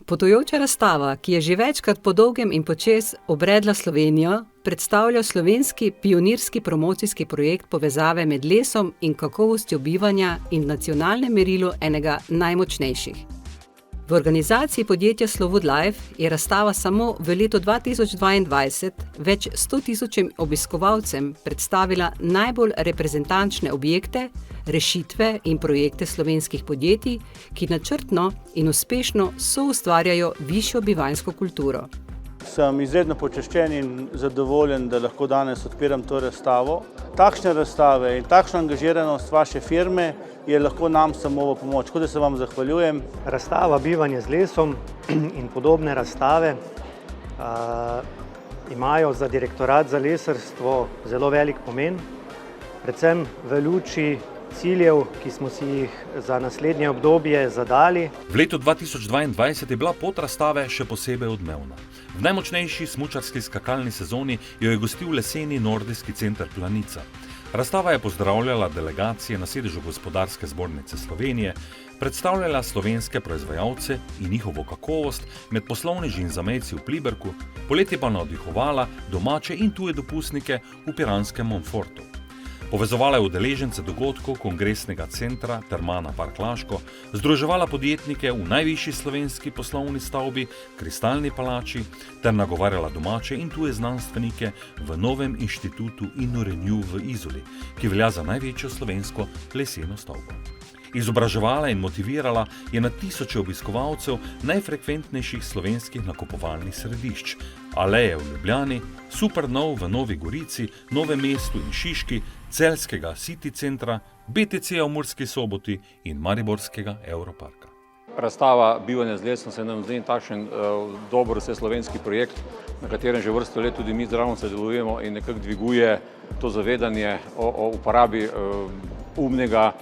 Potujoča razstava, ki je že večkrat po dolgem in počez obredla Slovenijo, predstavlja slovenski pionirski promocijski projekt povezave med lesom in kakovostjo bivanja in v nacionalnem merilu enega najmočnejših. V organizaciji podjetja Slowood Life je razstava samo v letu 2022 več 100 000 obiskovalcem predstavila najbolj reprezentančne objekte, rešitve in projekte slovenskih podjetij, ki načrtno in uspešno soustvarjajo višjo bivanjsko kulturo. Sem izredno počaščen in zadovoljen, da lahko danes odpiram to razstavo. Takšne razstave in takšna angažiranost vaše firme je lahko nam samo v pomoč. Tako da se vam zahvaljujem. Razstava Bivanje z lesom in podobne razstave imajo za Direktorat za lesarstvo zelo velik pomen, predvsem v luči ciljev, ki smo si jih za naslednje obdobje zadali. V letu 2022 je bila pot razstave še posebej odmevna. V najmočnejši smučarski skakalni sezoni jo je gostil leseni nordijski center Planica. Razstava je pozdravljala delegacije na sedežu Gospodarske zbornice Slovenije, predstavljala slovenske proizvajalce in njihovo kakovost med poslovneži in zamejci v Pliberku, poleti pa navdihovala domače in tuje dopustnike v piranskem Montfortu. Povezovala je udeležence dogodkov Kongresnega centra Termana Park Laško, združevala podjetnike v najvišji slovenski poslovni stavbi, Kristalni palači, ter nagovarjala domače in tuje znanstvenike v novem inštitutu InnoRenew v Izoli, ki velja za največjo slovensko leseno stavbo. Izobraževala in motivirala je na tisoče obiskovalcev najfrekventnejših slovenskih nakupovalnih središč, Aleje v Ljubljani, Supernov v Novi Gorici, Novem mestu in Šiški, celjskega City centra, BTC-ja v Murski Soboti in mariborskega Europarka. Razstava Bivanje z lesom se nam zdi takšen dober vseslovenski projekt, na katerem že vrsto let tudi mi zraven sodelujemo in nekako dviguje to zavedanje o uporabi umnega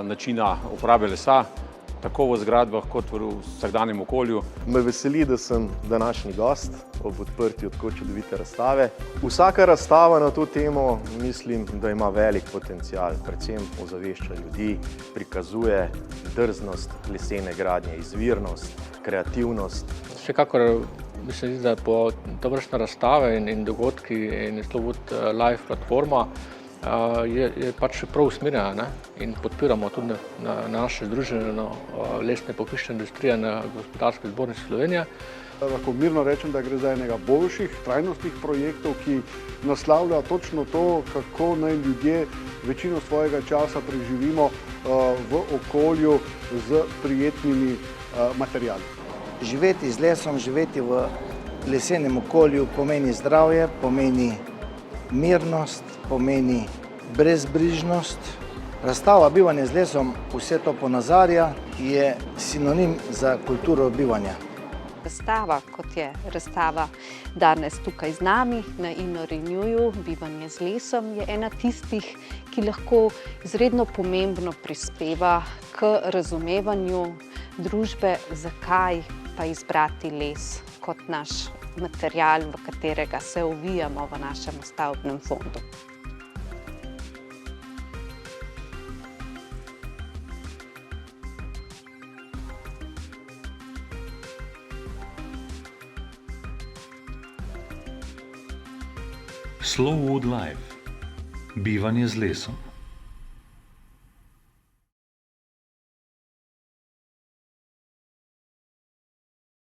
načina uporabe lesa, tako v zgradbah kot v vsakdanjem okolju. Me veseli, da sem današnji gost ob odprtju tako čudovite razstave. Vsaka razstava na to temo mislim, da ima velik potencial, predvsem ozavešča ljudi, prikazuje drznost lesene gradnje, izvirnost, kreativnost. Vsekakor mi se zdi, da po tovrstne razstave in dogodki in Slowood Life platforma je pač prav usmerjena in podpiramo tudi na naše združenje lesne pohištvene industrije na Gospodarski zbornici Slovenije. Lahko mirno rečem, da gre za enega boljših trajnostnih projektov, ki naslavlja točno to, kako naj ljudje večino svojega časa preživimo v okolju z prijetnimi materiali. Živeti z lesom, živeti v lesenem okolju pomeni zdravje, pomeni mirnost, pomeni brezbrižnost. Razstava Bivanje z lesom vse to ponazarja, je sinonim za kulturo bivanja. Razstava, kot je razstava danes tukaj z nami na InnoRenew, Bivanje z lesom, je ena tistih, ki lahko izredno pomembno prispeva k razumevanju družbe, zakaj pa izbrati les kot naš material, v katerega se ovijamo v našem stavbnem fondu. Slowood Life. Bivanje z lesom.